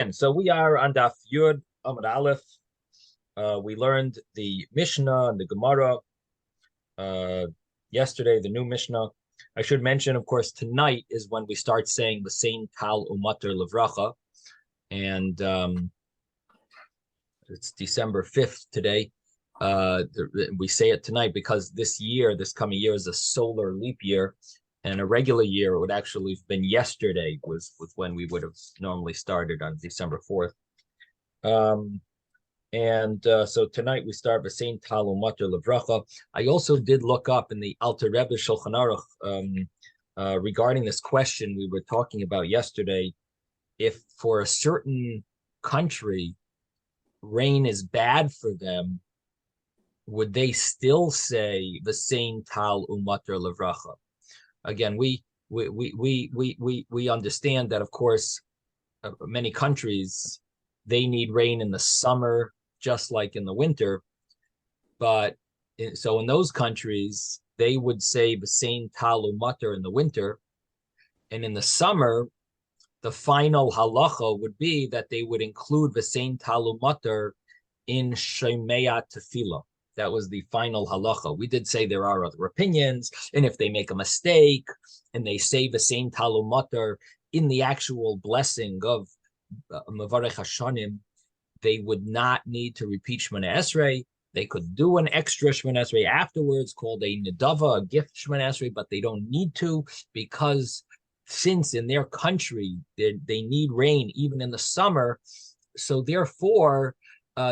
And so we are on Daf Yud Amud Aleph. We learned the Mishnah and the Gemara yesterday, the new Mishnah. I should mention, of course, tonight is when we start saying the same Tal Umater Levracha. And it's December 5th today. We say it tonight because this coming year, is a solar leap year. And a regular year, it would actually have been yesterday was when we would have normally started on December 4th. So tonight we start with Saint Tal Umater Levracha. I also did look up in the Alter Rebbe Shulchan Aruch regarding this question we were talking about yesterday. If for a certain country rain is bad for them, would they still say the same Tal Umater Levracha? Again, we understand that, of course, many countries, they need rain in the summer just like in the winter. But so in those countries, they would say the same Tal Umater in the winter, and in the summer, the final halacha would be that they would include the same Tal Umater in Shemea Tefillah. That was the final halacha. We did say there are other opinions, and if they make a mistake and they say the same Tal Umater in the actual blessing of Mevarech Hashanim, they would not need to repeat Shemona Esrei. They could do an extra Shemona Esrei afterwards called a Nedava, a gift Shemona Esrei, but they don't need to, because since in their country they need rain even in the summer, so therefore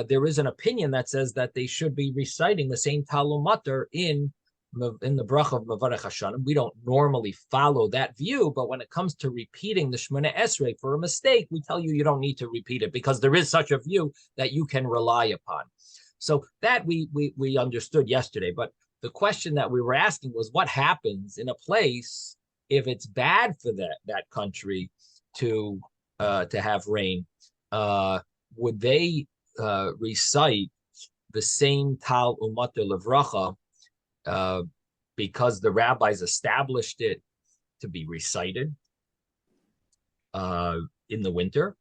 there is an opinion that says that they should be reciting the same Tal Umater in the bracha of Mevarech Hashanim. We don't normally follow that view, but when it comes to repeating the Shemona Esrei for a mistake, we tell you don't need to repeat it because there is such a view that you can rely upon. So that we understood yesterday, but the question that we were asking was what happens in a place if it's bad for that country to have rain? Would they recite the same Tal Umater Levracha because the rabbis established it to be recited in the winter,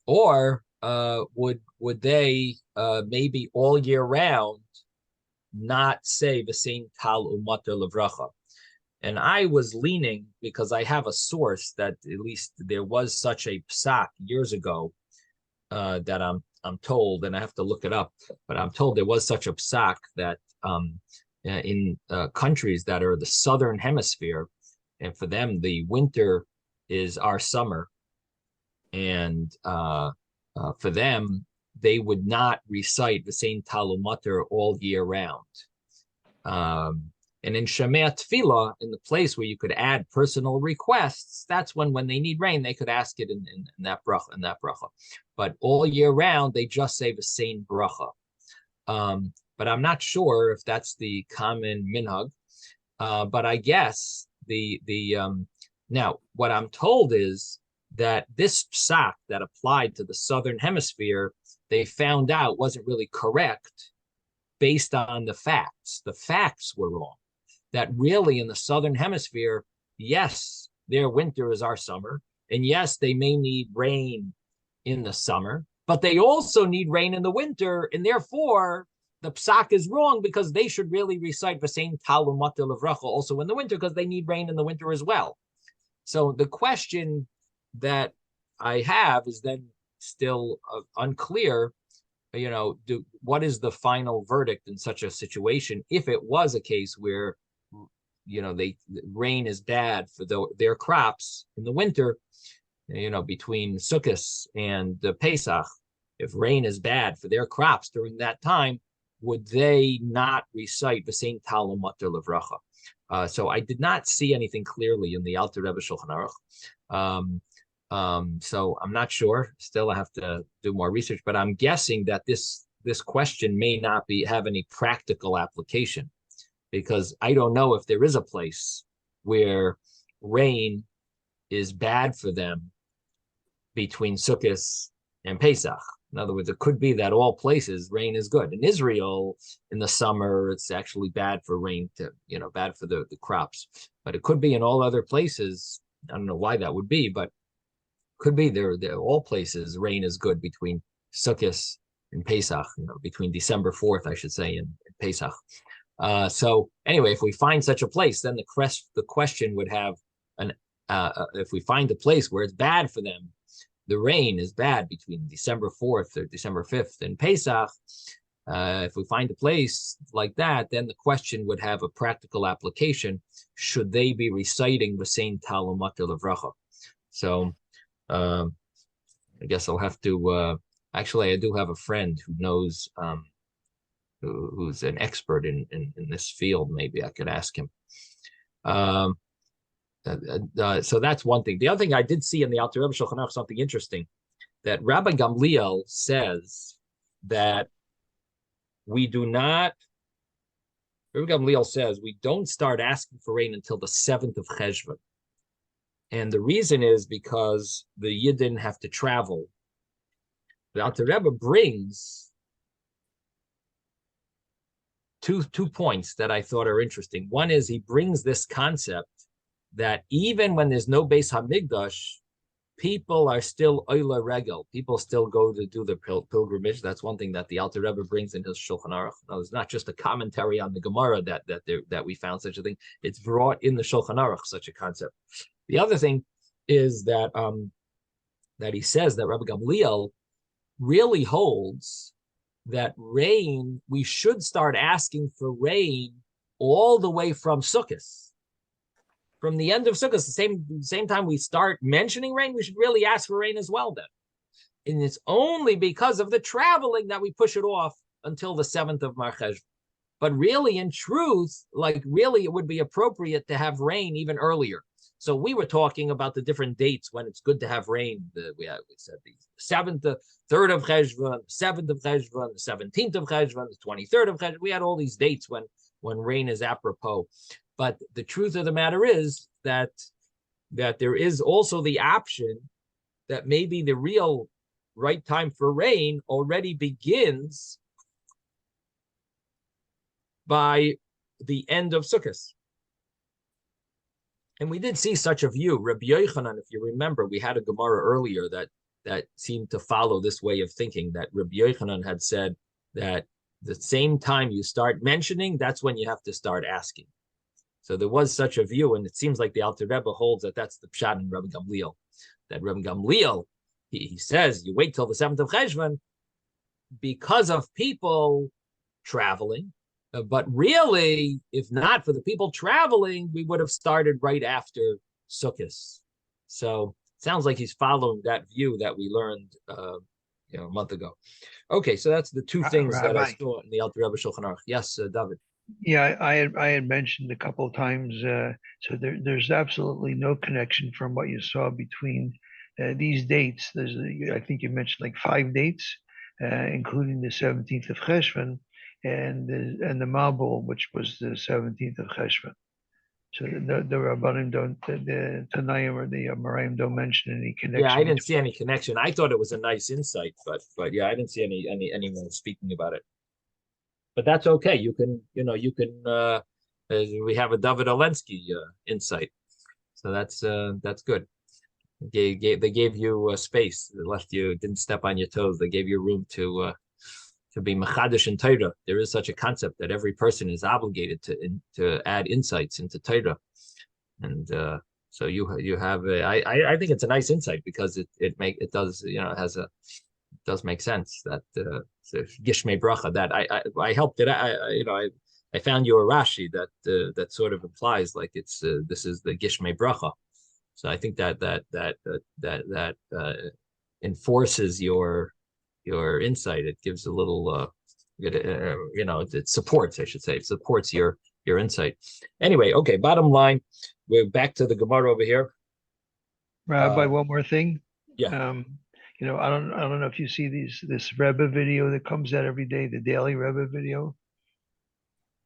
or would they maybe all year round not say the same Tal Umater Levracha? And I was leaning, because I have a source that at least there was such a psak years ago that I'm told, and I have to look it up, but I'm told there was such a psak that in countries that are the southern hemisphere, and for them the winter is our summer, and for them they would not recite the same Tal Umater all year round. And in Shemea Tefillah, in the place where you could add personal requests, that's when they need rain, they could ask it in that bracha. But all year round, they just say the same bracha. But I'm not sure if that's the common minhag. But I guess now what I'm told is that this psak that applied to the southern hemisphere, they found out wasn't really correct based on the facts. The facts were wrong. That really in the southern hemisphere, yes, their winter is our summer, and yes, they may need rain in the summer, but they also need rain in the winter, and therefore the psak is wrong because they should really recite the same Tal Umater Levracha also in the winter because they need rain in the winter as well. So the question that I have is then still unclear. What is the final verdict in such a situation if it was a case where rain is bad for their crops in the winter, between Sukkot and Pesach? If rain is bad for their crops during that time, would they not recite the same Tal Umater Levracha? So I did not see anything clearly in the Alter Rebbe Shulchan Aruch. So I'm not sure. Still, I have to do more research, but I'm guessing that this question may not have any practical application, because I don't know if there is a place where rain is bad for them between Sukkot and Pesach. In other words, it could be that all places rain is good. In Israel, in the summer, it's actually bad for rain bad for the crops. But it could be in all other places. I don't know why that would be, but could be there. All places rain is good between Sukkot and Pesach. Between December 4th, I should say, and Pesach. So anyway, if we find such a place, then the question would have an if we find a place where it's bad for them, the rain is bad between December 4th or December 5th and Pesach. If we find a place like that, then the question would have a practical application. Should they be reciting the same Talmud Levracha? So I guess I'll have to. Actually, I do have a friend who knows, who's an expert in this field. Maybe I could ask him. So that's one thing. The other thing I did see in the Alter Rebbe Shulchan Aruch, something interesting, that Rabbi Gamliel says that we do not. Rabbi Gamliel says we don't start asking for rain until the 7th of Cheshvan, and the reason is because the Yid didn't have to travel. The Alter Rebbe brings two points that I thought are interesting. One is he brings this concept that even when there's no Beis Hamikdash, people are still Oila Regel. People still go to do the pilgrimage. That's one thing that the Alter Rebbe brings in his Shulchan Aruch. Now, it's not just a commentary on the Gemara that we found such a thing. It's brought in the Shulchan Aruch, such a concept. The other thing is that that he says that Rabbi Gamliel really holds that rain, we should start asking for rain all the way from Sukkot. From the end of Sukkot, the same time we start mentioning rain, we should really ask for rain as well then. And it's only because of the traveling that we push it off until the 7th of Mar Cheshvan. But really, in truth, really it would be appropriate to have rain even earlier. So we were talking about the different dates when it's good to have rain. We said the 7th, the 3rd of Cheshvan, 7th of Cheshvan, the 17th of Cheshvan, the 23rd of Cheshvan. We had all these dates when rain is apropos. But the truth of the matter is that there is also the option that maybe the real right time for rain already begins by the end of Sukkot. And we did see such a view. Rabbi Yochanan, if you remember, we had a Gemara earlier that seemed to follow this way of thinking, that Rabbi Yochanan had said that the same time you start mentioning, that's when you have to start asking. So there was such a view, and it seems like the Alter Rebbe holds that that's the pshat in Rabbi Gamliel. That Rabbi Gamliel, he says, you wait till the 7th of Cheshvan because of people traveling. But really, if not for the people traveling, we would have started right after Sukkot. So it sounds like he's following that view that we learned a month ago. Okay, so that's the two things that I saw in the Alter Rebbe Shulchan Aruch. Yes, David. Yeah, I had mentioned a couple of times. So there's absolutely no connection from what you saw between these dates. I think you mentioned like 5 dates, including the 17th of Cheshvan and the Mabul, which was the 17th of Cheshvan. So the Rabbanim don't, the Tanaim or the Amoraim don't mention any connection. Yeah, I didn't see any connection. I thought it was a nice insight, but yeah, I didn't see anyone speaking about it. But that's okay. You can we have a David Olensky insight, so that's good. They gave you space. They left you, didn't step on your toes. They gave you room to be mechadish in Torah. There is such a concept that every person is obligated to add insights into Torah, and so you have I think it's a nice insight because it does make sense that Gishmei Bracha, that I helped it. I found you a Rashi that sort of implies like it's this is the Gishmei Bracha. So I think that enforces your insight. It gives a little it supports, I should say, it supports your insight. Anyway, okay. Bottom line, we're back to the Gemara over here. Rabbi, one more thing. Yeah. I don't know if you see this Rebbe video that comes out every day, the daily Rebbe video.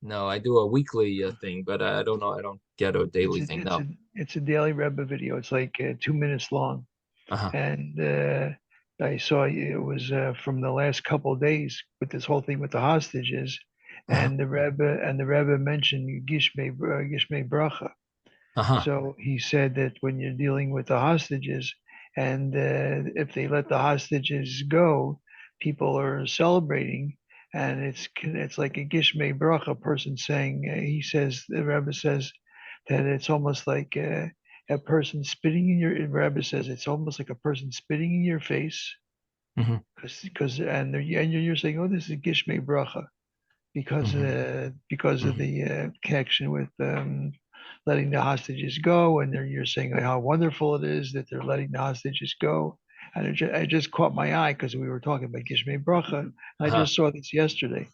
No, I do a weekly thing, but I don't know. I don't get a daily thing. No, it's a daily Rebbe video. It's like 2 minutes long, and I saw it was from the last couple of days with this whole thing with the hostages, and the Rebbe mentioned Gishmei Bracha. So he said that when you're dealing with the hostages, and if they let the hostages go, people are celebrating, and it's like a gishmei bracha, a person saying, he says, the Rebbe says that it's almost like a person spitting in your. The Rebbe says it's almost like a person spitting in your face, Hmm. because and you're saying, oh, this is gishmei bracha Hmm. because of Hmm. the connection with letting the hostages go, and you're saying how wonderful it is that they're letting the hostages go. And it just caught my eye because we were talking about Gishmei Bracha. I Uh-huh. just saw this yesterday.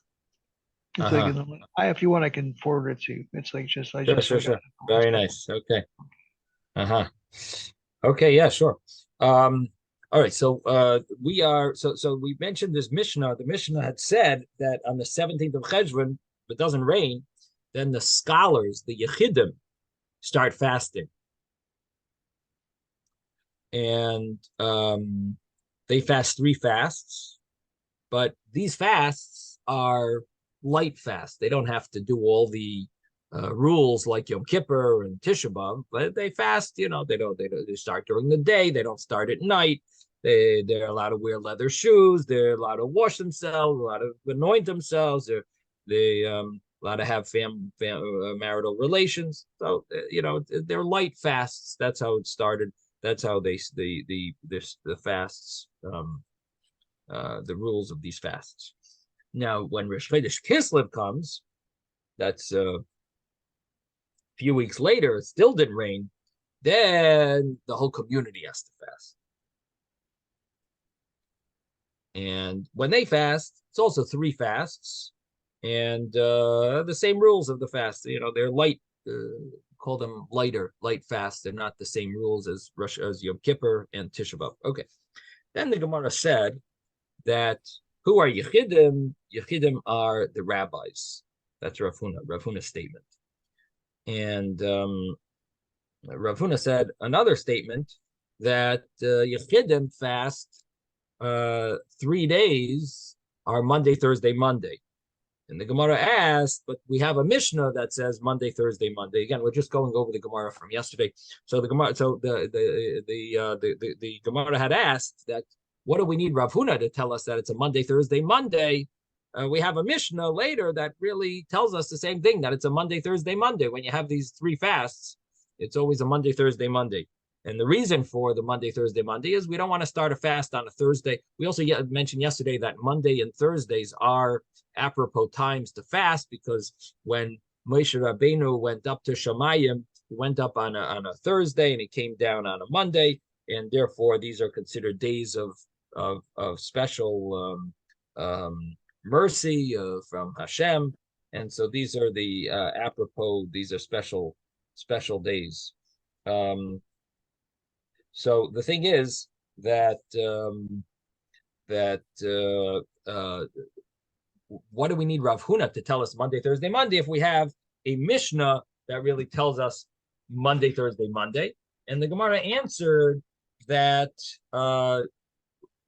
It's like, Uh-huh. if you want, I can forward it to you. It's like I Sure, just sure, forgot sure. it the last Very couple. nice. Okay. Uh-huh. Okay, yeah, sure. Um, all right, so we mentioned this Mishnah. The Mishnah had said that on the 17th of Cheshvan, if it doesn't rain, then the scholars, the Yechidim, start fasting. And they fast 3 fasts, but these fasts are light fasts. They don't have to do all the rules like Yom Kippur and Tisha B'av, but they fast. They start during the day. They don't start at night. They're allowed to wear leather shoes. They're allowed to wash themselves. Allowed to anoint themselves. They allowed to have marital relations. So they're light fasts. That's how it started. That's how the fasts the rules of these fasts. Now, when Rosh Chodesh Kislev comes, that's a few weeks later, it still didn't rain. Then the whole community has to fast. And when they fast, it's also 3 fasts, and the same rules of the fast. They're light. Call them light fasts. They're not the same rules as Yom Kippur and Tisha B'av. Okay. Then the Gemara said that who are Yechidim? Yechidim are the rabbis. That's Rav Huna's statement. And Rav Huna said another statement that Yechidim fast 3 days are Monday, Thursday, Monday. And the Gemara asked, but we have a Mishnah that says Monday, Thursday, Monday. Again, we're just going over the Gemara from yesterday. So the Gemara, so the Gemara had asked that what do we need Rav Huna to tell us that it's a Monday, Thursday, Monday? We have a Mishnah later that really tells us the same thing, that it's a Monday, Thursday, Monday. When you have these 3 fasts, it's always a Monday, Thursday, Monday. And the reason for the Monday, Thursday, Monday is we don't want to start a fast on a Thursday. We also mentioned yesterday that Monday and Thursdays are apropos times to fast, because when Moshe Rabbeinu went up to Shemayim, he went up on a Thursday and he came down on a Monday, and therefore these are considered days of special mercy from Hashem, and so these are the apropos. These are special days. So the thing is that what do we need Rav Huna to tell us Monday, Thursday, Monday if we have a Mishnah that really tells us Monday, Thursday, Monday? And the Gemara answered that Rav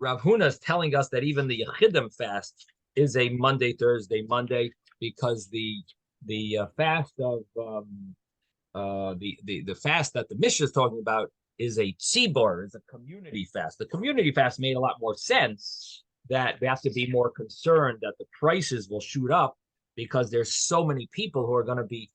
Huna is telling us that even the Yechidim fast is a Monday, Thursday, Monday, because the fast of the fast that the Mishnah is talking about is a tzibor, is a community fast. The community fast made a lot more sense, that we have to be more concerned that the prices will shoot up because there's so many people who are going to be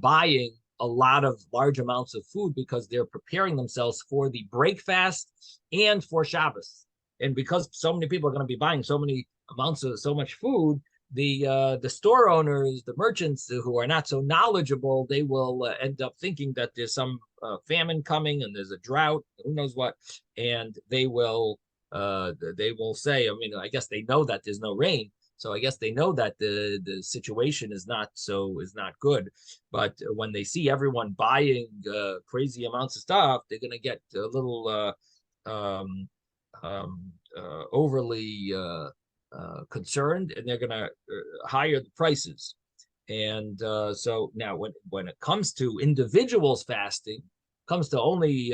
buying a lot of large amounts of food because they're preparing themselves for the break fast and for Shabbos. And because so many people are going to be buying so much food, the store owners, the merchants who are not so knowledgeable, they will end up thinking that there's some famine coming and there's a drought, who knows what, and they will say, I guess they know that there's no rain, so I guess they know that the situation is not good. But when they see everyone buying crazy amounts of stuff, they're going to get a little overly concerned, and they're going to higher the prices. And so now, when it comes to individuals fasting, comes to only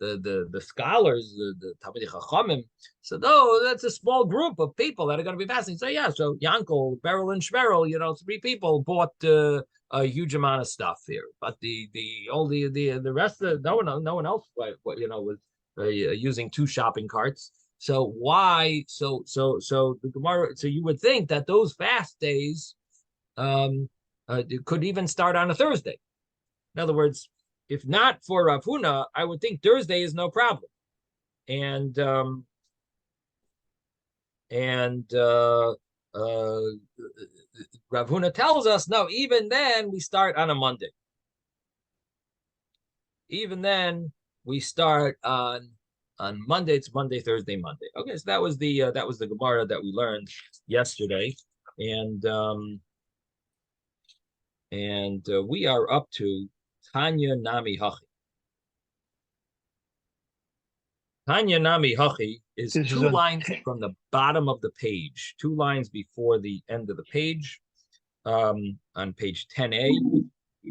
the scholars, the Talmud Chachamim. So no, that's a small group of people that are going to be fasting. So yeah, so Yankel, Beryl, and Shmerel, 3 people bought a huge amount of stuff here. But the rest of no one else was using two shopping carts. So why? So the Gemara. So you would think that those fast days could even start on a Thursday. In other words, if not for Rav Huna, I would think Thursday is no problem. And Rav Huna tells us, no, even then we start on a Monday. Even then we start on Monday. It's Monday, Thursday, Monday. Okay, so that was the Gemara that we learned yesterday, and we are up to Tanya Nami Hachi. Tanya Nami Hachi is This is two on lines from the bottom of the page, two lines before the end of the page, on page 10a.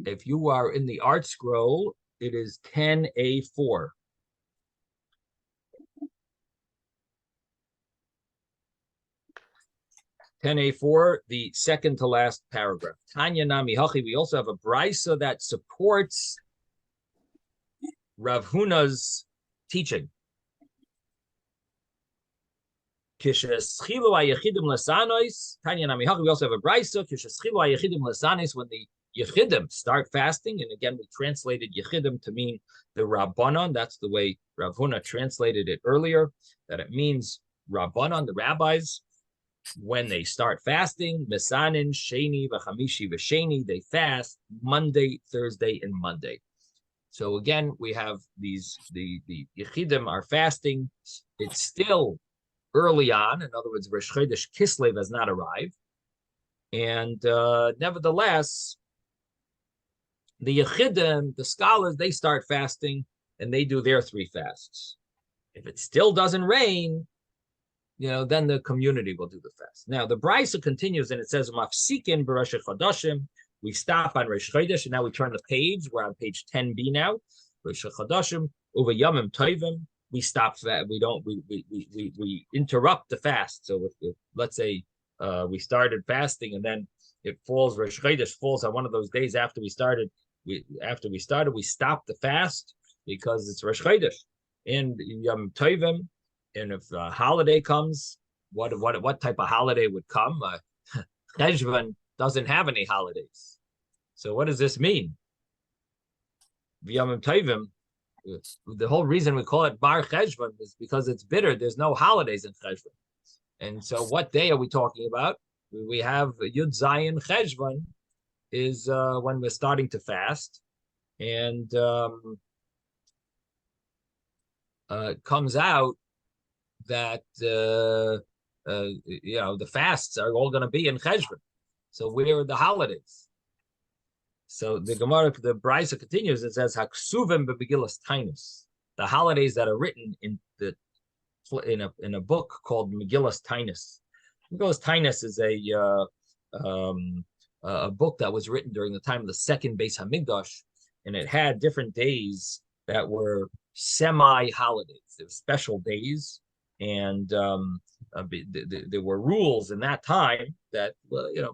If you are in the art scroll, it is 10a4. 10a4, the second to last paragraph. Tanya Nami Hachi. We also have a brisa that supports Rav Huna's teaching. We also have a brisa. When the Yechidim start fasting, and again we translated Yechidim to mean the Rabbanon. That's the way Rav Huna translated it earlier. That it means Rabbanon, the rabbis, when they start fasting, Mesanin, Sheni, V'chamishi, V'sheni, they fast Monday, Thursday, and Monday. So again, we have the Yechidim are fasting. It's still early on. In other words, Rosh Chodesh Kislev has not arrived. And nevertheless, the Yechidim, the scholars, they start fasting and they do their 3 fasts. If it still doesn't rain, then the community will do the fast. Now, the Brisa continues and it says, Mafsikin b'Rosh Chodashim. We stop on Rosh Chodesh, and now we turn the page. We're on page 10b now. Rosh Chodashim, Uva Yamim Tovim. We stop that. We interrupt the fast. So if let's say we started fasting and then it falls, Rosh Chodesh falls on one of those days after we started. We stop the fast because it's Rosh Chodesh. And Yom Tovim, and if a holiday comes, what type of holiday would come? Cheshvan doesn't have any holidays. So what does this mean? Yom Tovim. The whole reason we call it Bar Cheshvan is because it's bitter. There's no holidays in Cheshvan. And so what day are we talking about? We have Yud Zayin Cheshvan is when we're starting to fast. And it comes out that the fasts are all going to be in Cheshvan. So where are the holidays? So the Gemara, the Brisa continues. It says Haksuvim beBegillas Taanis, the holidays that are written in a book called Megillas Taanis. Megillas Taanis is a book that was written during the time of the second Beis Hamikdash, and it had different days that were semi-holidays. There were special days, and there were rules in that time that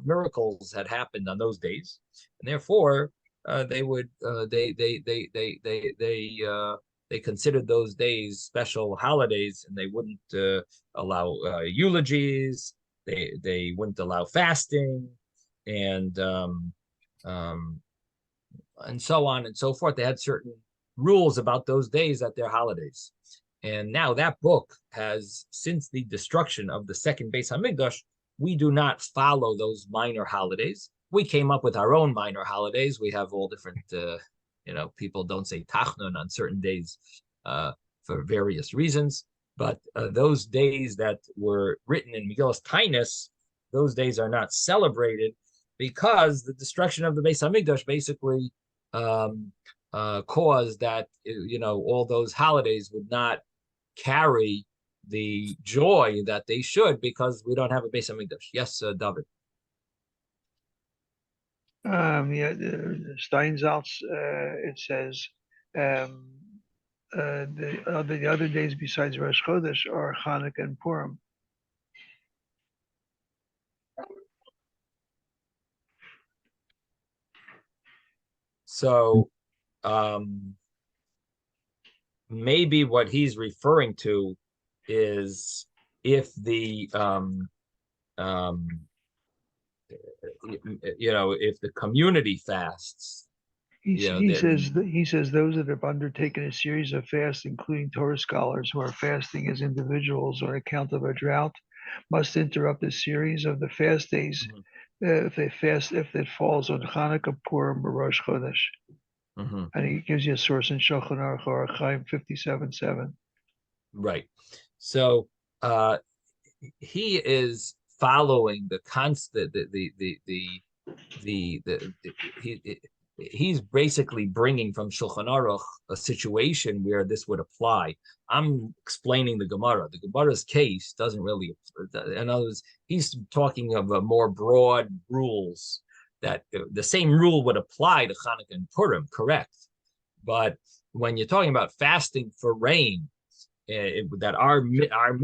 miracles had happened on those days, and therefore they considered those days special holidays, and they wouldn't allow eulogies. They wouldn't allow fasting, and so on and so forth. They had certain rules about those days that they're holidays. And now that book has, since the destruction of the second Beis Hamikdash, we do not follow those minor holidays. We came up with our own minor holidays. We have all different, people don't say Tachnun on certain days for various reasons. But those days that were written in Megillas Taanis, those days are not celebrated because the destruction of the Beis Hamikdash basically caused that, all those holidays would not carry the joy that they should because we don't have a Beis Hamikdash. Yes, David. Steinsaltz, it says the other days besides Rosh Chodesh are Chanukah and Purim. So maybe what he's referring to is if the um, if the community fasts, He says those that have undertaken a series of fasts, including Torah scholars who are fasting as individuals on account of a drought, must interrupt a series of the fast days Mhm, if it falls on Hanukkah, Purim, or Rosh Chodesh. mhm. And he gives you a source in Shulchan Aruch or Chaim 57:7. Right. So uh, he is following the constant he's basically bringing from Shulchan Aruch a situation where this would apply. I'm explaining the Gemara. The Gemara's case doesn't really, in other words, he's talking of a more broad rules that the same rule would apply to Hanukkah and Purim, correct? But when you're talking about fasting for rain, that our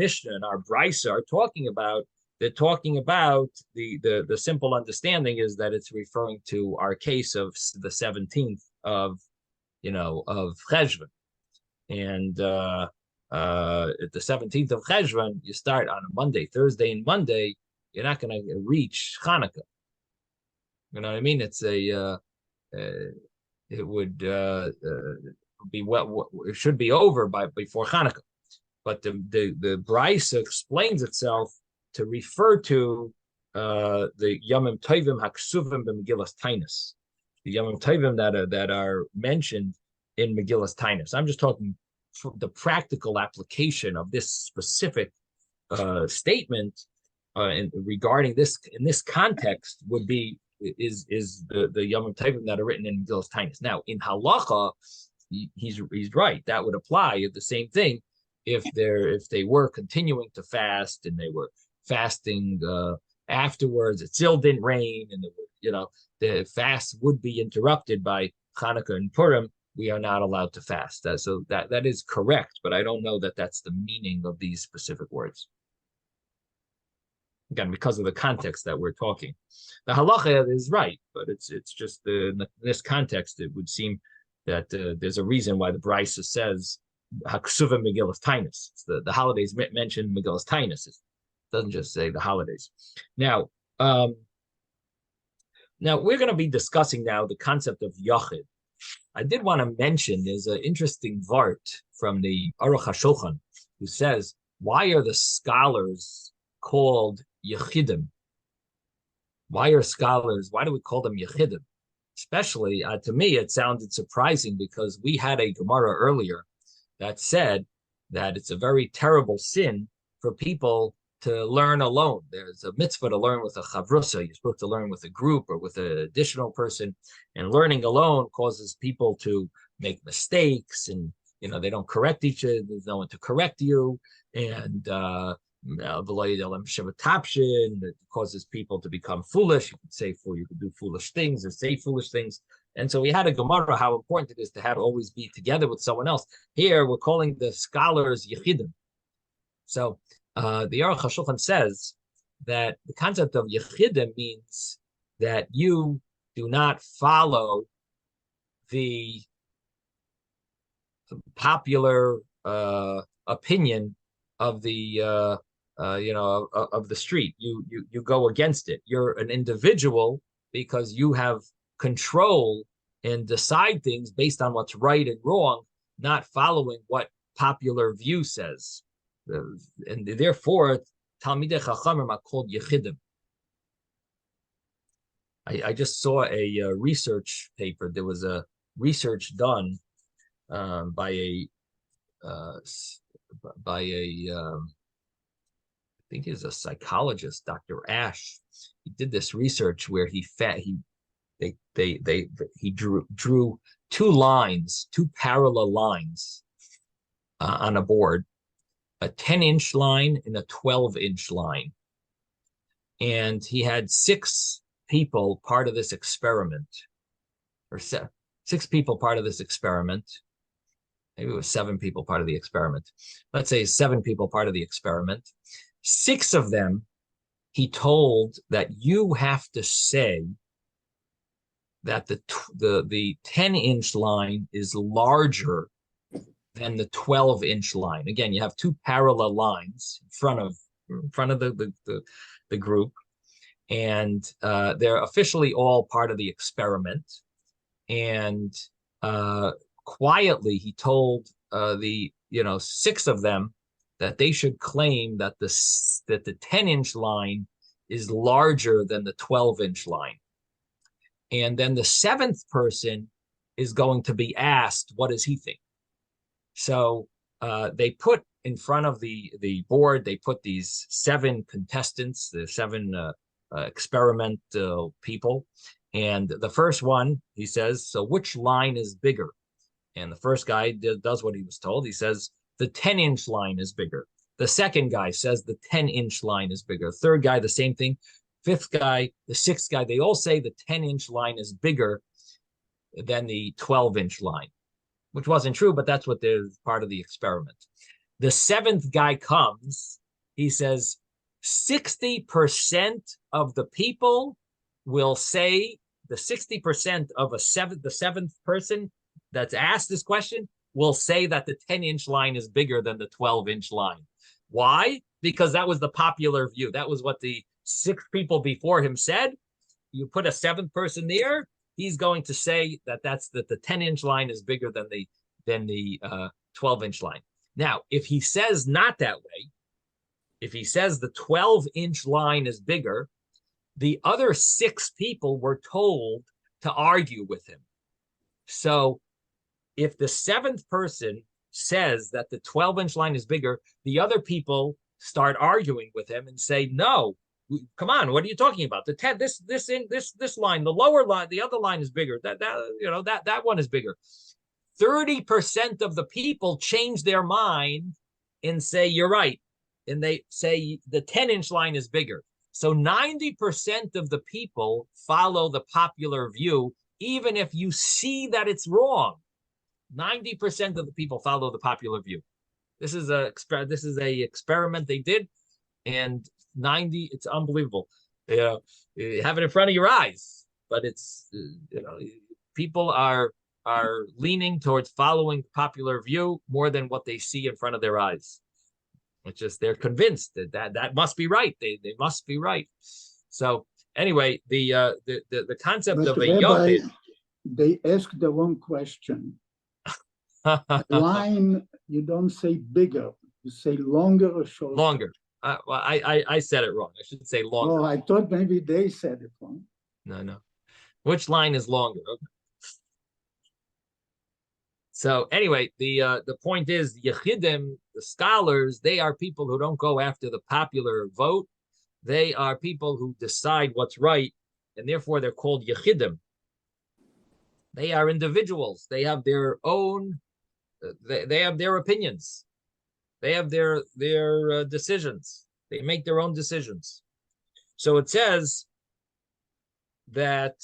Mishnah and our Brisa are talking about, they're talking about the simple understanding is that it's referring to our case of the 17th of Cheshvan, and at the 17th of Cheshvan you start on a Monday, Thursday, and Monday. You're not going to reach Hanukkah. You know what I mean? It's it would be it should be over by before Hanukkah. But the Brisa explains itself to refer to the Yomim Tovim Haksuvim b'Megillas Taanis, the Yomim Tovim that are mentioned in Megillas Taanis. I'm just talking for the practical application of this specific statement regarding this in this context would be is the Yomim Tovim that are written in Megillas Taanis. Now in halacha, he's right. That would apply the same thing if they were continuing to fast and they were fasting afterwards. It still didn't rain, and the fast would be interrupted by Hanukkah and Purim. We are not allowed to fast. So that is correct, but I don't know that that's the meaning of these specific words. Again, because of the context that we're talking, the halacha is right, but it's just in this context, it would seem that there's a reason why the Brisa says Haksuvim Megillas Taanis. The holidays mentioned Megillas Taanis. It doesn't just say the holidays. Now we're going to be discussing now the concept of Yachid. I did want to mention there's an interesting vart from the Aruch HaShulchan who says, why are the scholars called Yechidim? Why do we call them Yechidim? Especially, to me, it sounded surprising because we had a Gemara earlier that said that it's a very terrible sin for people to learn alone. There's a mitzvah to learn with a chavrusa. You're supposed to learn with a group or with an additional person. And learning alone causes people to make mistakes, and they don't correct each other. There's no one to correct you, and it causes people to become foolish. You can do foolish things or say foolish things. And so we had a Gemara how important it is to always be together with someone else. Here we're calling the scholars Yechidim. So the Aruch HaShulchan says that the concept of Yechidim means that you do not follow the popular opinion of the of the street. You go against it. You're an individual because you have control and decide things based on what's right and wrong, not following what popular view says. And therefore, Talmidei Chachamim are called Yechidim. I just saw a research paper. There was a research done by a I think he's a psychologist, Dr. Ash. He did this research where he drew two parallel lines on a board, a 10-inch line and a 12-inch line. And he had 6 people part of this experiment, or 6 people part of this experiment. Maybe it was 7 people part of the experiment. Let's say 7 people part of the experiment. 6 of them, he told that you have to say that the 10-inch line is larger than the 12-inch line. Again, you have two parallel lines in front of the group, and they're officially all part of the experiment. And quietly, he told the six of them that they should claim that the 10-inch line is larger than the 12-inch line. And then the seventh person is going to be asked, what does he think? So they put in front of the board, they put these seven contestants, the seven experimental people. And the first one, he says, so which line is bigger? And the first guy does what he was told. He says, the 10-inch line is bigger. The second guy says the 10-inch line is bigger. Third guy, the same thing. Fifth guy, the sixth guy, they all say the 10-inch line is bigger than the 12-inch line, which wasn't true, but that's what is part of the experiment. The seventh guy comes, he says, 60% of the people will say, the 60% of the seventh person that's asked this question will say that the 10-inch line is bigger than the 12-inch line. Why? Because that was the popular view. That was what the six people before him said. You put a seventh person there, he's going to say that the 10-inch line is bigger than the 12-inch line. Now, if he says not that way, if he says the 12-inch line is bigger, the other six people were told to argue with him. So if the seventh person says that the 12-inch line is bigger, the other people start arguing with him and say, no, come on, what are you talking about? The 10, this line, the lower line, the other line is bigger. That one is bigger. 30% of the people change their mind and say, you're right. And they say the 10-inch line is bigger. So 90% of the people follow the popular view, even if you see that it's wrong. 90% of the people follow the popular view. This is a experiment they did, and it's unbelievable. You have it in front of your eyes, but it's people are leaning towards following popular view more than what they see in front of their eyes. It's just they're convinced that must be right. They must be right. So anyway, the concept but of a Rabbi, yochid. They asked the wrong question. Line, you don't say bigger, you say longer or shorter. Longer. Well, I said it wrong. I should say longer. Oh, I thought maybe they said it wrong. No. Which line is longer? Okay. So anyway, the point is, the Yechidim, the scholars, they are people who don't go after the popular vote. They are people who decide what's right, and therefore they're called Yechidim. They are individuals. They have their own. They have their opinions. They have their decisions. They make their own decisions. So it says that.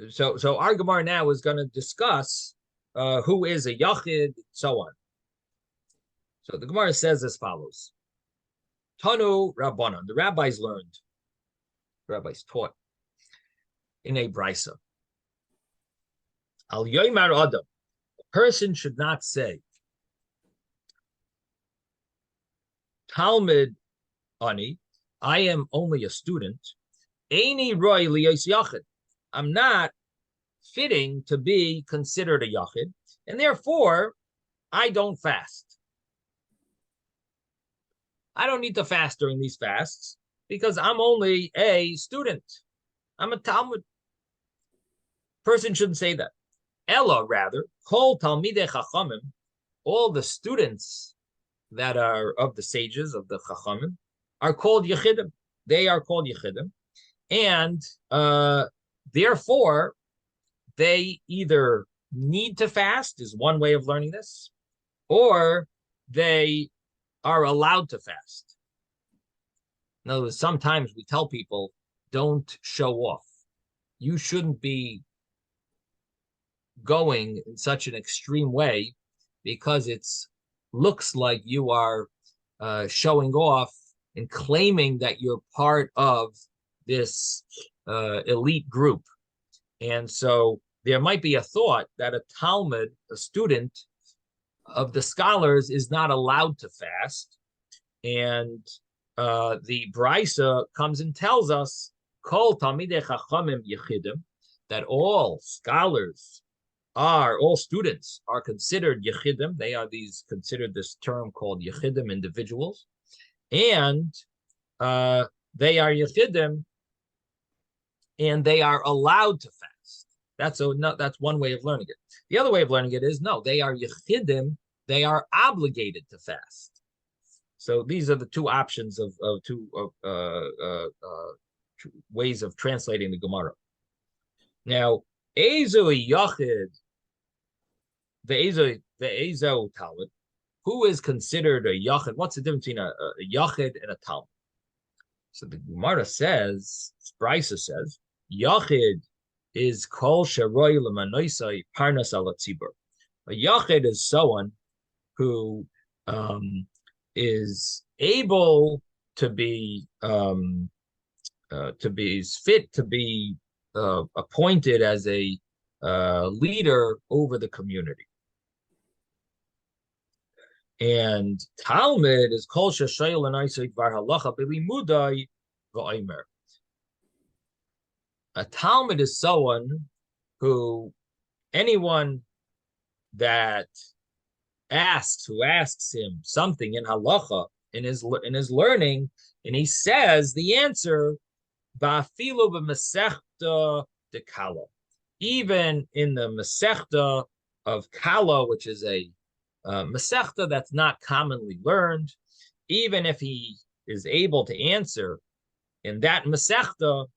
So our Gemara now is going to discuss who is a Yachid, and so on. So the Gemara says as follows: Tanu Rabbanan, the rabbis learned, the rabbis taught in a brisa. Al Yoimar Adam, a person should not say, Talmud Ani, I am only a student. Eini Roy Liyos Yachid. I'm not fitting to be considered a Yachid, and therefore I don't fast. I don't need to fast during these fasts because I'm only a student. I'm a Talmud. Person shouldn't say that. Ella, rather, Kol Talmidei Chachamim, all the students that are of the sages, of the Chachamim, are called Yechidim. They are called Yechidim. And therefore, they either need to fast, is one way of learning this, or they are allowed to fast. In other words, sometimes we tell people, don't show off. You shouldn't be going in such an extreme way because it looks like you are showing off and claiming that you're part of this elite group. And so there might be a thought that a Talmud, a student of the scholars, is not allowed to fast. And the Brisa comes and tells us, Kol Talmidei Chachamim Yechidim, that all scholars all students are considered Yechidim. They are considered this term called Yechidim, individuals. And they are Yechidim, and they are allowed to fast. That's one way of learning it. The other way of learning it is, no, they are Yechidim, they are obligated to fast. So these are the two options of two ways of translating the Gemara. Now, Ezo Yachid, the Ezo Talmud, who is considered a Yachid? What's the difference between a Yachid and a Talmud? So the Gemara says, Brisa says, Yachid is Kol Sharoi L'Manoisai Parnas Ala Tzibur. A Yachid is someone who is able to be fit to be appointed as a leader over the community. And Talmud is Kol Shashayil and Isaac Var Halacha Bilimudai V'Omer. A Talmud is someone anyone that who asks him something in halacha, in his learning, and he says the answer, Ba'afilu b'Masechta de Kala, even in the Masechta of Kala, which is a Masechta that's not commonly learned, even if he is able to answer in that Masechta,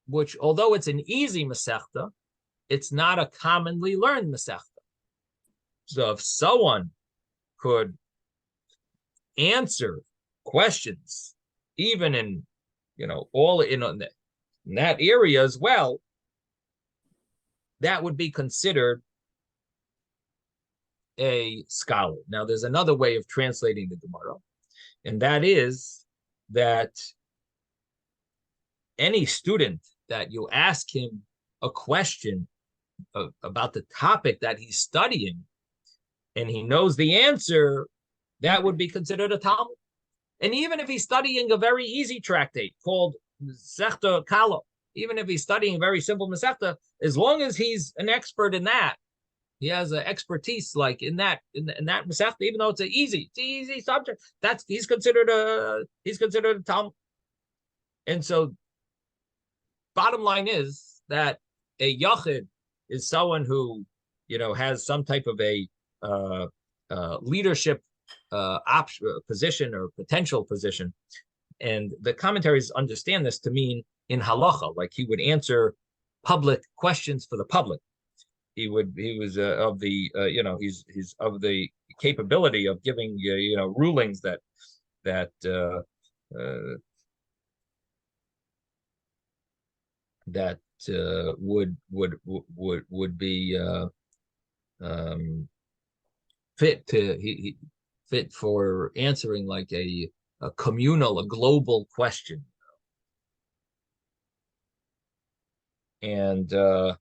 which although it's an easy Masechta, it's not a commonly learned Masechta. So if someone could answer questions, even in all in that area as well, that would be considered a scholar. Now, there's another way of translating the Gemara, and that is that any student that you ask him a question about the topic that he's studying, and he knows the answer, that would be considered a Talmud. And even if he's studying a very easy tractate called Masechta Kala, even if he's studying a very simple Masechta, as long as he's an expert in that, he has an expertise like in that Masechta, even though it's an easy subject, he's considered a Talmud. And so, bottom line is that a Yachid is someone who has some type of a leadership position or potential position, and the commentaries understand this to mean in halacha, like he would answer public questions for the public. He was of the he's of the capability of giving rulings that would be fit for answering like a communal, a global question. And the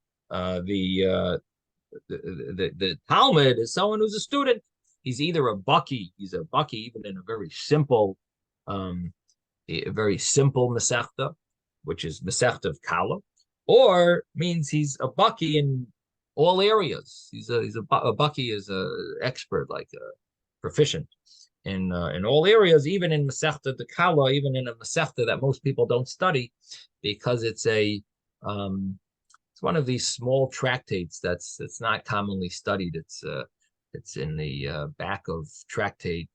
Talmud is someone who's a student. He's either a baki, even in a very simple Masechta, which is Masechta of Kala, or means he's a baki in all areas. A baki is a expert, like a proficient in all areas, even in Masechta de Kala, even in a Masechta that most people don't study, because it's one of these small tractates that's not commonly studied. It's in the back of tractate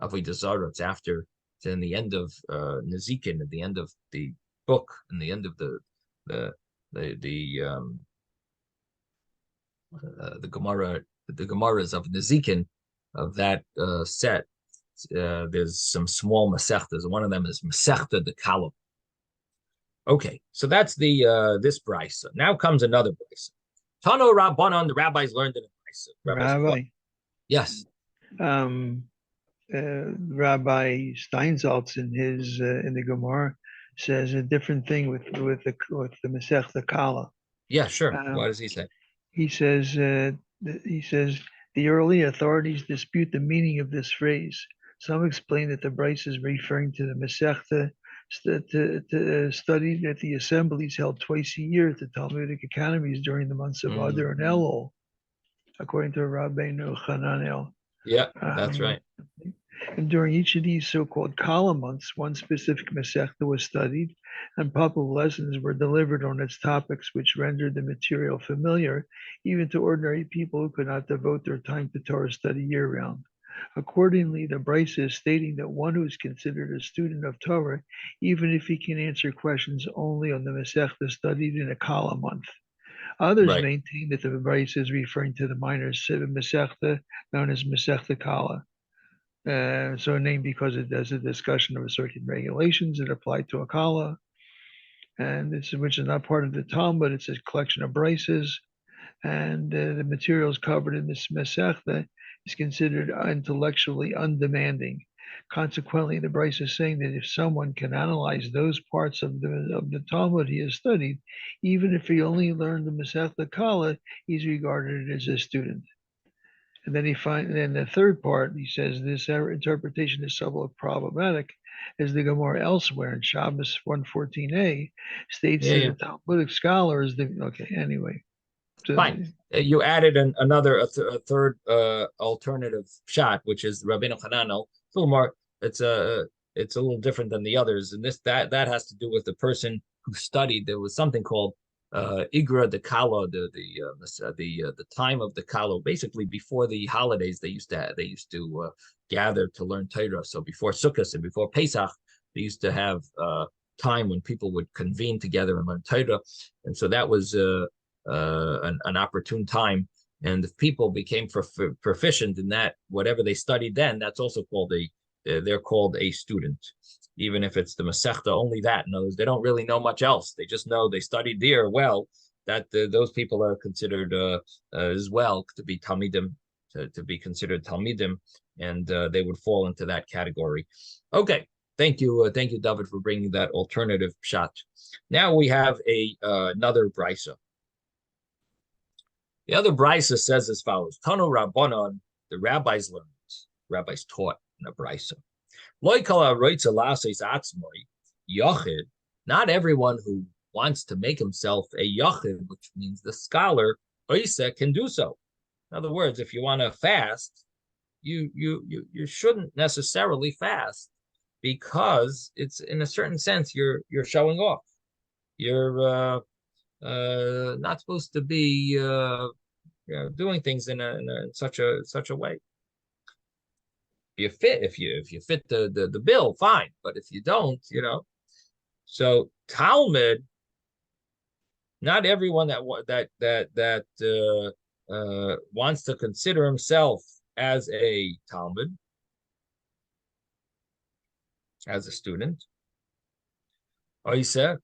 Avodah Zarah. It's in the end of Nezikin, at the end of the book, in the end of the Gemara, the Gemaras of Nezikin, of that set. There's some small Masechtas. One of them is Masechta de Kala. Okay, so that's this Brisa. Now comes another Brisa. Tano Rabbanon, the rabbis learned in a Brisa. Rabbi. Yes. Rabbi Steinsaltz in the Gemara says a different thing with the Masechta Kala. Yeah, sure. Um, What does he say? he says, the early authorities dispute the meaning of this phrase. Some explain that the Bryce is referring to the Masechta studied at the assemblies held twice a year at the Talmudic academies during the months of Mm, Adar and Elul, according to Rabbeinu Hananel. yeah, that's Um, right. and during each of these so-called Kala months, one specific Masechta was studied, and public lessons were delivered on its topics, which rendered the material familiar even to ordinary people who could not devote their time to Torah study year-round. Accordingly, the Brisa is stating that one who is considered a student of Torah, even if he can answer questions only on the Masechta studied in a Kala month. Others Right. maintain that the Brisa is referring to the minor Masechta known as Masechta Kala. So named because it does a discussion of certain regulations that apply to a kala, and which is not part of the Talmud. It's a collection of brises, and the materials covered in this Masechta is considered intellectually undemanding. Consequently, the Bryce is saying that if someone can analyze those parts of the Talmud he has studied, even if he only learned the Masechta Kala, he's regarded as a student. And then then the third part, he says this interpretation is somewhat problematic, as the Gemara elsewhere in Shabbos 114a states Yeah, that yeah. a Talmudic scholar is the okay. Anyway, so Fine. You added a third alternative shot, which is Rabbeinu Hananel. It's a little more. It's a little different than the others, and that has to do with the person who studied. There was something called Igra de Kalo, the time of the Kalo. Basically, before the holidays, they used to gather to learn Torah. So before Sukkot and before Pesach, they used to have time when people would convene together and learn Torah, and so that was an opportune time. And if people became proficient in that, whatever they studied then, that's also called they're called a student. Even if it's the Masechta, only that. In other words, they don't really know much else. They just know they studied there well. That those people are considered as well to be Talmidim, to be considered Talmidim, and they would fall into that category. Okay, thank you, David, for bringing that alternative shot. Now we have another brisa. The other brisa says as follows: Tanu Rabbanon, the rabbis learned, rabbis taught in a brisa. Not everyone who wants to make himself a yachid, which means the scholar, oisa, can do so. In other words, if you want to fast, you shouldn't necessarily fast, because it's, in a certain sense, you're showing off. You're not supposed to be doing things in such a way. If you fit the bill, fine. But if you don't, So Talmud, not everyone that wants to consider himself as a Talmud, as a student, Oisa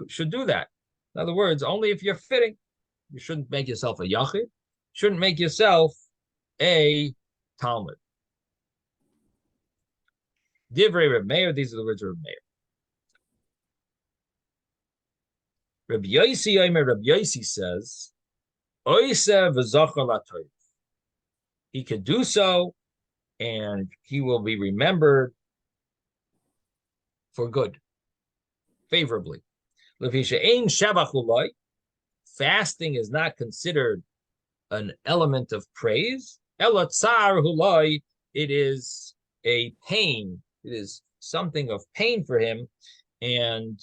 should do that. In other words, only if you're fitting. You shouldn't make yourself a yachid. Shouldn't make yourself a Talmud. Divrei Reb Meir. These are the words of Reb Meir. Reb Yosi says, Oisa v'zochar latoiv. He could do so, and he will be remembered for good, favorably. Levisha ein shabach ulai. Fasting is not considered an element of praise. Ela tsar hulai. It is a pain. It is something of pain for him, and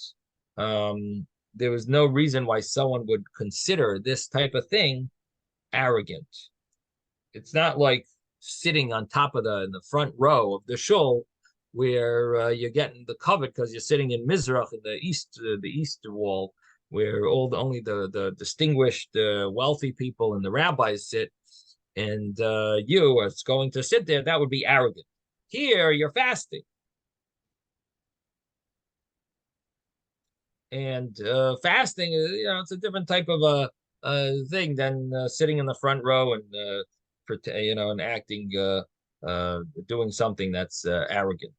there was no reason why someone would consider this type of thing arrogant. It's not like sitting on top of in the front row of the shul, where you're getting the covet because you're sitting in Mizrach in the east wall, where only the distinguished wealthy people and the rabbis sit, and you are going to sit there. That would be arrogant. Here you're fasting. And fasting, it's a different type of thing than sitting in the front row and and acting, doing something that's arrogant.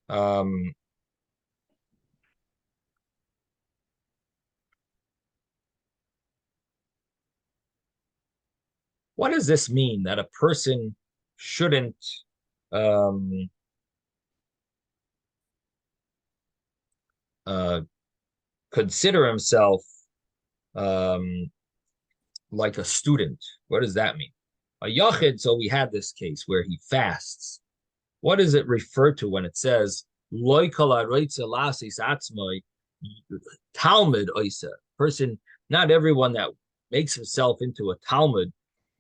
Um, what does this mean that a person shouldn't um, uh, consider himself um, like a student? What does that mean? A yachid, so we had this case where he fasts. What does it refer to when it says loy kol haroitze lasis atzmoi Talmud oisa? Person, not everyone that makes himself into a Talmud,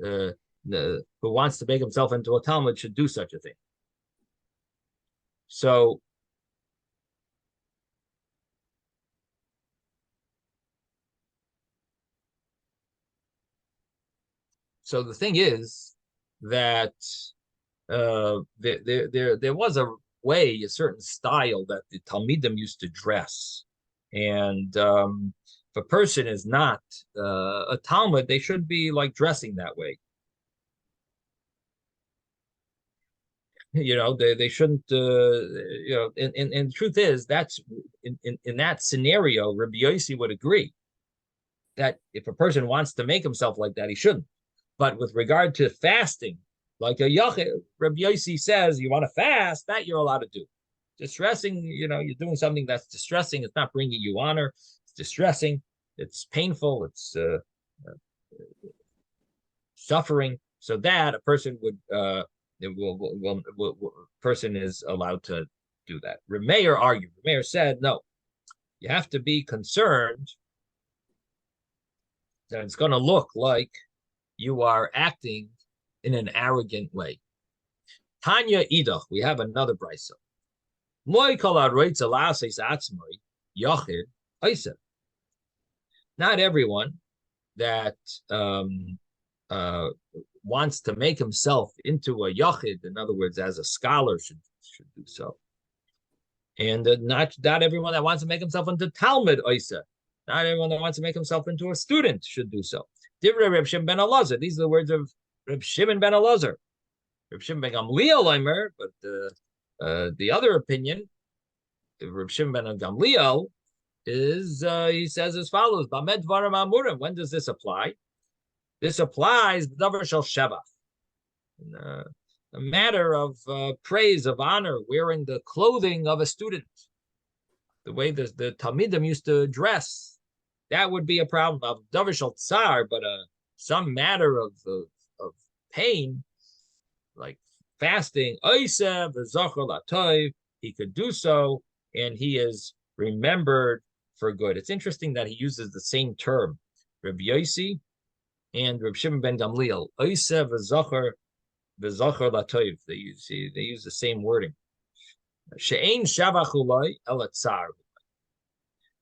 uh, who wants to make himself into a Talmud should do such a thing. So the thing is that there was a way, a certain style that the Talmidim used to dress, and if a person is not a Talmud, they should be like dressing that way. They shouldn't. And the truth is, that's in that scenario, Rabbi Yossi would agree that if a person wants to make himself like that, he shouldn't. But with regard to fasting, like a yachid, Rabbi Yossi says, you want to fast, that you're allowed to do. Distressing, you're doing something that's distressing. It's not bringing you honor. It's distressing. It's painful. It's suffering. So that a person would, person is allowed to do that. Remeir argued. Remeir said, no, you have to be concerned that it's going to look like you are acting in an arrogant way. Tanya idach, we have another brisa. Not everyone that wants to make himself into a yachid, in other words, as a scholar, should do so. And not everyone that wants to make himself into Talmud oisa. Not everyone that wants to make himself into a student should do so. Divrei Reb Shimon ben Elazar. These are the words of Reb Shimon ben Elazar. Reb Shimon ben Gamliel, Omer, but the other opinion, Reb Shimon ben Gamliel, is he says as follows: Bamed dvarim amurim. When does this apply? This applies b'davar shel shevach, a matter of praise, of honor, wearing the clothing of a student, the way the Talmidim used to dress. That would be a problem of davar shel tsar, but some matter of pain, like fasting, oiseh v'zocher latov, he could do so, and he is remembered for good. It's interesting that he uses the same term, Reb Yossi and Reb Shimon ben Gamliel, oiseh v'zocher latov. They use the same wording. She'ein shavach ulai el tsar.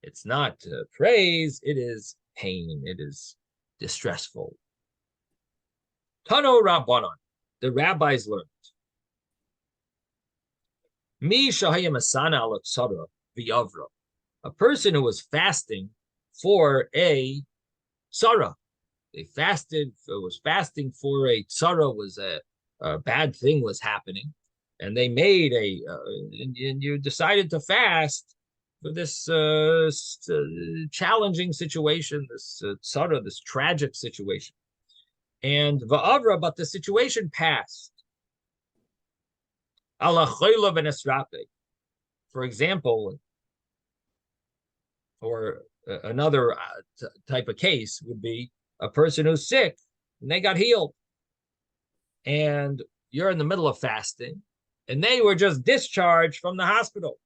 It's not praise, it is pain, it is distressful. Tano Rabbanon, the rabbis learned. Mi shahaya masana al tzara v'yavra. A person who was fasting for a tzara. They was fasting for a tzara, was a bad thing was happening. And they made and you decided to fast for this challenging situation, this tzara, this tragic situation. And va'avra, but the situation passed. Ala choyla v'nesrape. For example, or another type of case would be a person who's sick and they got healed. And you're in the middle of fasting and they were just discharged from the hospital.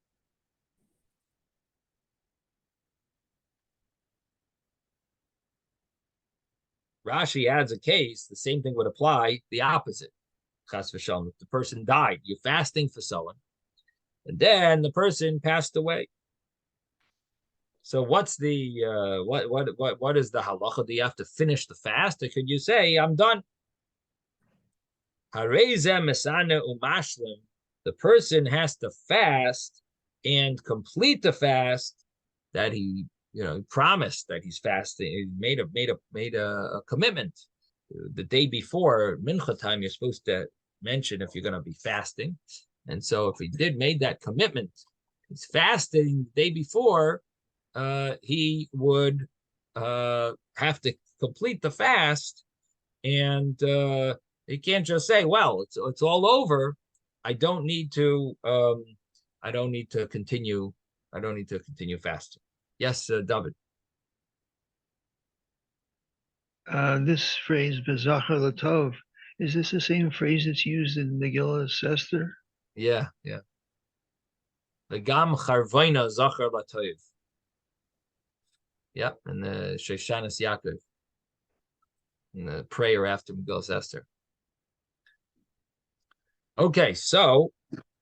Rashi adds a case, the same thing would apply, the opposite. Chas v'shalom, if the person died, you're fasting for someone, and then the person passed away. So what's the what is the halacha? Do you have to finish the fast, or could you say, I'm done? Harezeh mesane umashlim. The person has to fast and complete the fast that he promised that he's fasting. He made a commitment. The day before mincha time, you're supposed to mention if you're going to be fasting, And so if he made that commitment, he's fasting the day before, he would have to complete the fast, and he can't just say, "Well, it's all over. I don't need to continue. I don't need to continue fasting." Yes, David. This phrase "bezachar latov," is this the same phrase that's used in Megillah Esther? Yeah. The gam charvoina zachar latov. Yep, and the Shoshanas Yaakov, in the prayer after Megillah Esther. Okay, so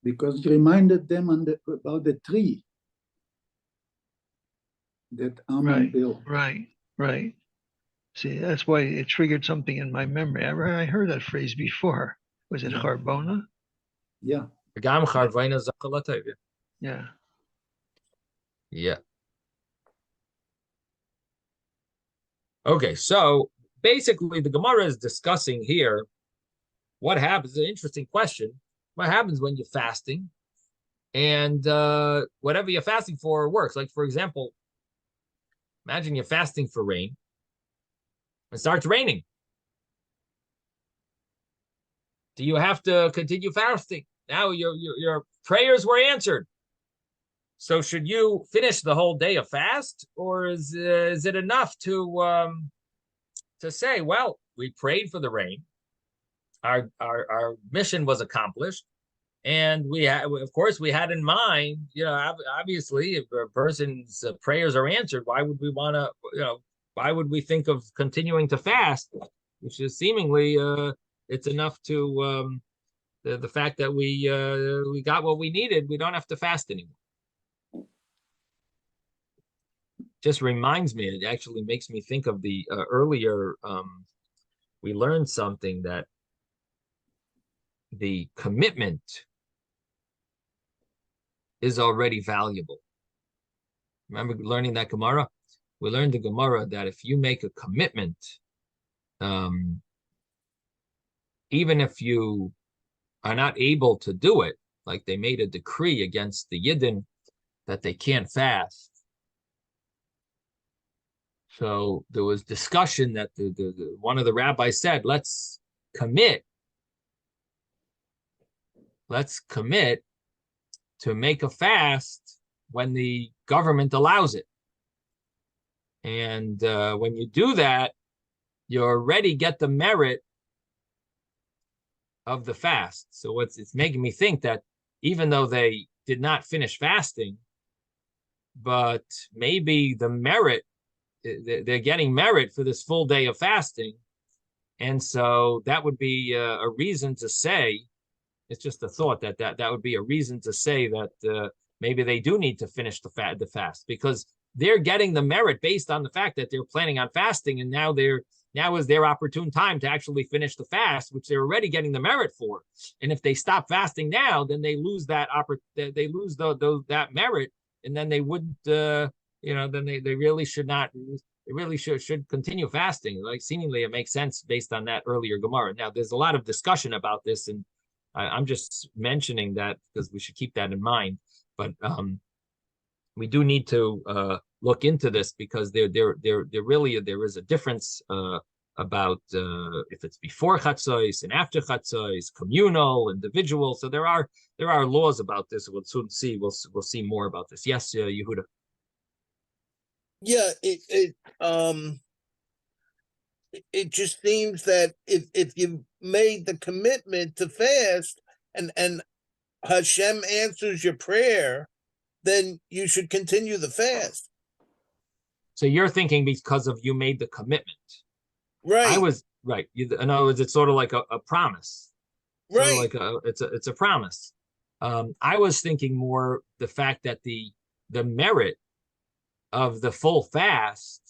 because he reminded them about the tree that Ammon built. Right. See, that's why it triggered something in my memory. I heard that phrase before. Was it charbona? Yeah. Gam charvoina zachar latov. Yeah. Yeah. Okay, so basically the Gemara is discussing here what happens. An interesting question. What happens when you're fasting and whatever you're fasting for works? Like, for example, imagine you're fasting for rain. It starts raining. Do you have to continue fasting? Now your prayers were answered. So should you finish the whole day of fast, or is it enough to say, well, we prayed for the rain, our mission was accomplished, and we had, of course, we had in mind, obviously, if a person's prayers are answered, why would we want to, why would we think of continuing to fast? Which is seemingly it's enough to the fact that we got what we needed. We don't have to fast anymore. Just reminds me, it actually makes me think of the earlier, we learned something that the commitment is already valuable. Remember learning that Gemara? We learned the Gemara that if you make a commitment, even if you are not able to do it, like they made a decree against the Yidden that they can't fast. So there was discussion that the one of the rabbis said, let's commit to make a fast when the government allows it. And when you do that, you already get the merit of the fast. So it's making me think that even though they did not finish fasting, but maybe the merit, they're getting merit for this full day of fasting. And so that would be a reason to say, it's just a thought that would be a reason to say that maybe they do need to finish the fast, because they're getting the merit based on the fact that they're planning on fasting, and now is their opportune time to actually finish the fast, which they're already getting the merit for. And if they stop fasting now, then they lose that that merit, and then they wouldn't then they really should not. They really should continue fasting. Like, seemingly it makes sense based on that earlier Gemara. Now there's a lot of discussion about this, and I'm just mentioning that because we should keep that in mind. But we do need to look into this, because there is a difference about if it's before Chatzos and after Chatzos, communal, individual. So there are laws about this. We'll soon see. We'll see more about this. Yes, Yehuda. Yeah, it just seems that if you made the commitment to fast and Hashem answers your prayer, then you should continue the fast. So you're thinking because of you made the commitment. Right. I was right. In other words, it's sort of like a promise. Right. Sort of like it's a promise. I was thinking more the fact that the merit of the full fast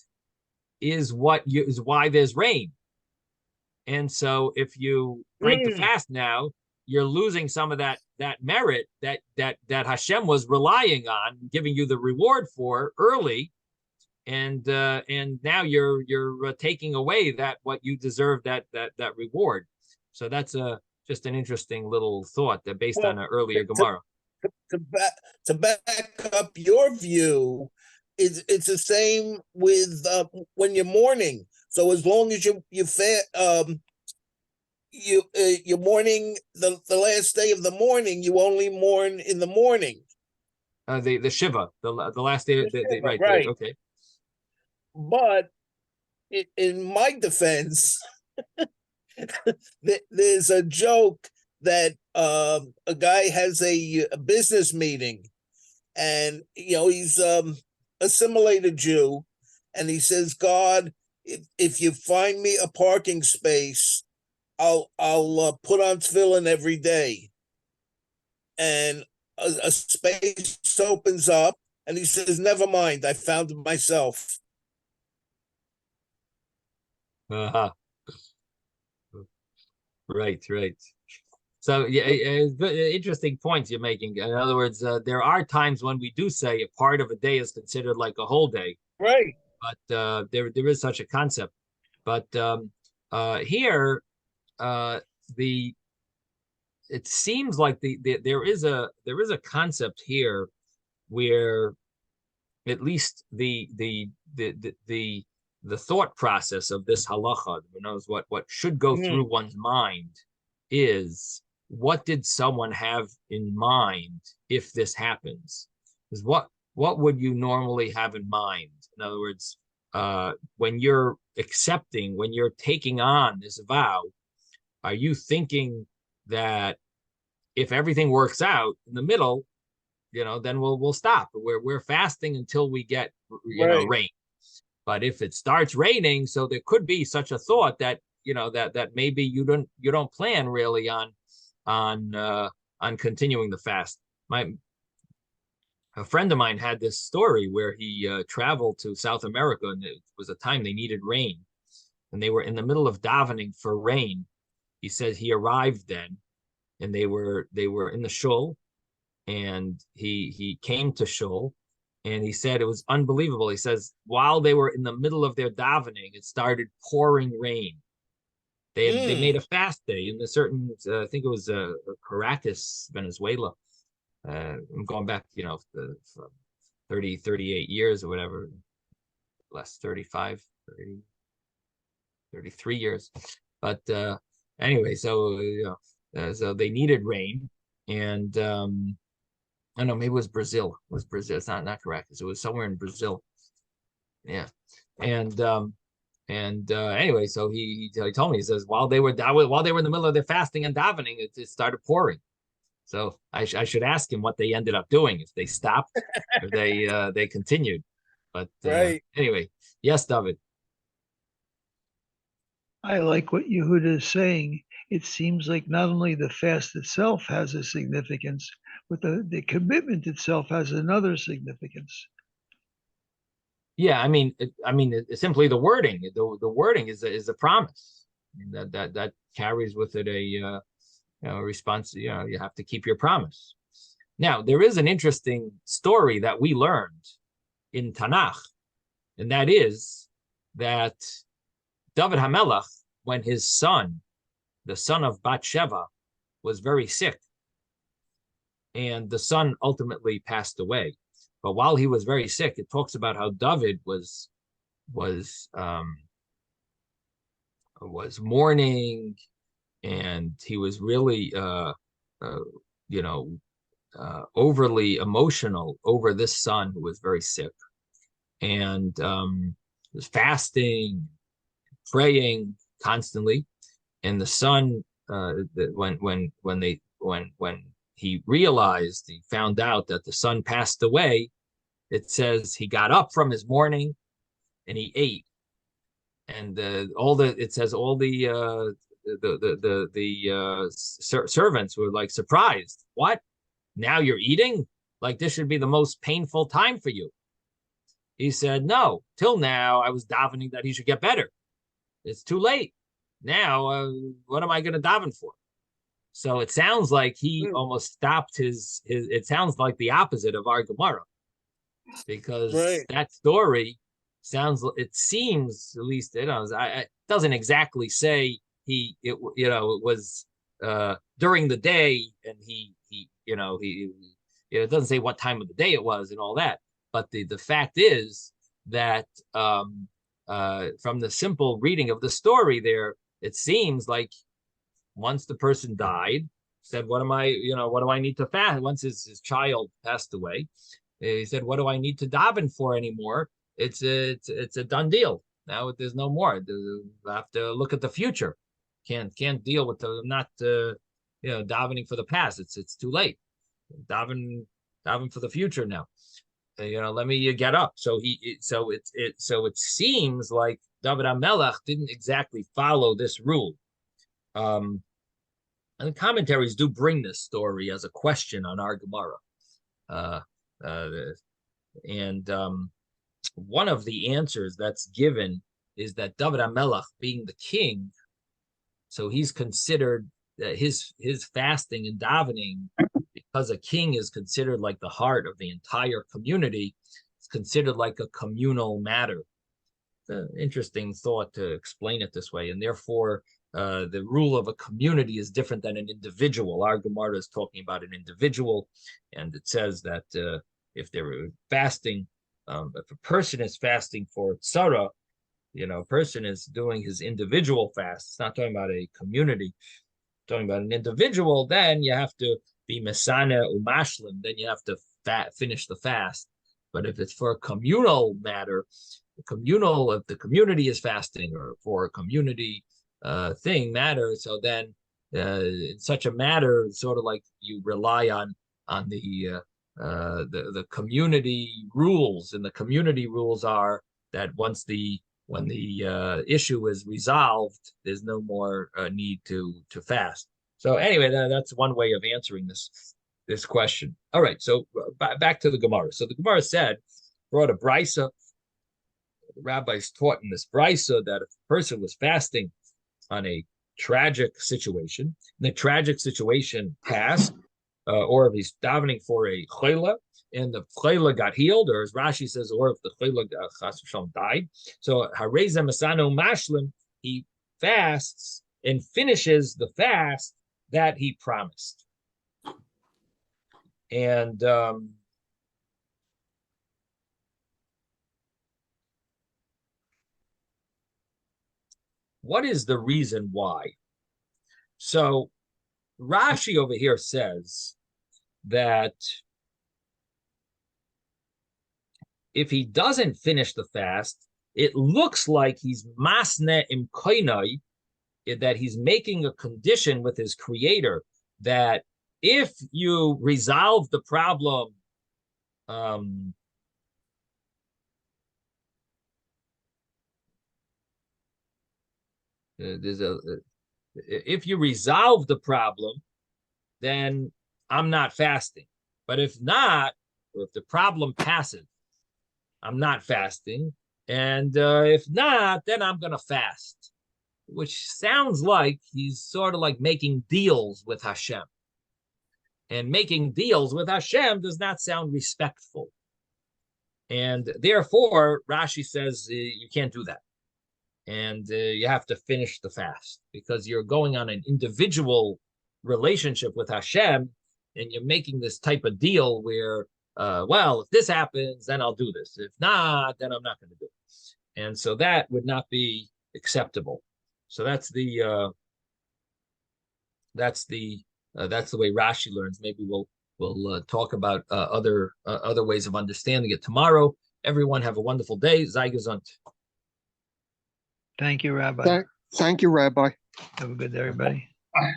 is why there's rain. And so if you break the fast now, you're losing some of that merit that Hashem was relying on, giving you the reward for early, and now you're taking away what you deserve, that reward. So that's just an interesting little thought that based Well, on an earlier to, Gemara. to back up your view, it's the same with when you're mourning. So as long as you're mourning the last day of the mourning, you only mourn in the morning. The Shiva, the last day, right, right. okay. But in my defense, there's a joke that a guy has a business meeting, and he's assimilated Jew, and he says, God, if you find me a parking space, I'll put on tefillin every day. And a space opens up, and he says, never mind, I found it myself. Uh-huh. Right. So yeah, interesting points you're making. In other words, there are times when we do say a part of a day is considered like a whole day, Right. but there is such a concept. But here, it seems like there is a concept here where at least the thought process of this halacha, who knows what should go through one's mind, is what did someone have in mind if this happens? Is what would you normally have in mind? In other words, when you're accepting, when you're taking on this vow, are you thinking that if everything works out in the middle, then we'll stop. We're fasting until we get rain. But if it starts raining, so there could be such a thought that that maybe you don't plan really on continuing the fast. A friend of mine had this story where he traveled to South America, and it was a time they needed rain, and they were in the middle of davening for rain. He said he arrived then, and they were in the shul, and he came to shul, and he said it was unbelievable. He says while they were in the middle of their davening, it started pouring rain. They made a fast day in a certain, I think it was Caracas, Venezuela. I'm going back, from 38 years or whatever, less 35, 30, 33 years. But anyway, so so they needed rain, and I don't know, maybe it was Brazil. It was Brazil. It's not Caracas. It was somewhere in Brazil. Yeah, and anyway, so he told me, he says while they were in the middle of their fasting and davening, it started pouring. So I should ask him what they ended up doing, if they stopped or they continued. But anyway, yes, David. I like what Yehuda is saying. It seems like not only the fast itself has a significance, but the commitment itself has another significance. Yeah, I mean, it's simply the wording. The wording is a promise. I mean, that carries with it a response. You have to keep your promise. Now, there is an interesting story that we learned in Tanakh, and that is that David HaMelech, when his son, the son of Bathsheba, was very sick, and the son ultimately passed away. But while he was very sick, it talks about how David was mourning, and he was really overly emotional over this son who was very sick, and was fasting, praying constantly. And the son, when he realized, he found out that the son passed away, it says he got up from his mourning and he ate. And it says all the servants were like surprised. What? Now you're eating? Like this should be the most painful time for you. He said, no, till now I was davening that he should get better. It's too late. Now, what am I going to daven for? So it sounds like he almost stopped it sounds like the opposite of our Gemara, because that story it seems, at least, it doesn't exactly say it was during the day, and he it doesn't say what time of the day it was and all that, but the fact is that from the simple reading of the story there, it seems like once the person died, said, what do I need to fast? Once his child passed away, he said, what do I need to daven for anymore? It's a done deal. Now there's no more. You have to look at the future. Can't deal with the not davening for the past. It's too late. Daven for the future now. Let me get up. So it seems like David HaMelech didn't exactly follow this rule. And the commentaries do bring this story as a question on our Gemara. One of the answers that's given is that David HaMelech, being the king, so he's considered his fasting and davening, because a king is considered like the heart of the entire community. It's considered like a communal matter. It's an interesting thought to explain it this way, and therefore the rule of a community is different than an individual. Our Gemara is talking about an individual, and it says that if they're fasting, if a person is fasting for tzara, a person is doing his individual fast. It's not talking about a community. It's talking about an individual. Then you have to be mesana umashlim. Then you have to finish the fast. But if it's for a communal matter, if the community is fasting, or for a community thing matter, so then in such a matter, it's sort of like you rely on the community rules, and the community rules are that when the issue is resolved, there's no more need to fast. So anyway, that's one way of answering this question. All right, so back to the Gemara. So the Gemara brought a brisa. The rabbis taught in this brisa that if a person was fasting on a tragic situation, and the tragic situation passed, or if he's davening for a chayla, and the chayla got healed, or as Rashi says, or if the chayla chas v'shalom died, so hareza masano mashlim, he fasts and finishes the fast that he promised. And what is the reason why? So Rashi over here says that if he doesn't finish the fast, it looks like he's masne im koinai, that he's making a condition with his creator that if you resolve the problem, if you resolve the problem, then I'm not fasting. But if not, or if the problem passes, I'm not fasting. And if not, then I'm going to fast, which sounds like he's sort of like making deals with Hashem. And making deals with Hashem does not sound respectful. And therefore, Rashi says you can't do that. And you have to finish the fast, because you're going on an individual relationship with Hashem, and you're making this type of deal where, well, if this happens, then I'll do this. If not, then I'm not going to do it. And so that would not be acceptable. So that's the way Rashi learns. Maybe we'll talk about other ways of understanding it tomorrow. Everyone have a wonderful day. Sei gesund. Thank you, Rabbi. Thank you, Rabbi. Have a good day, everybody. Bye.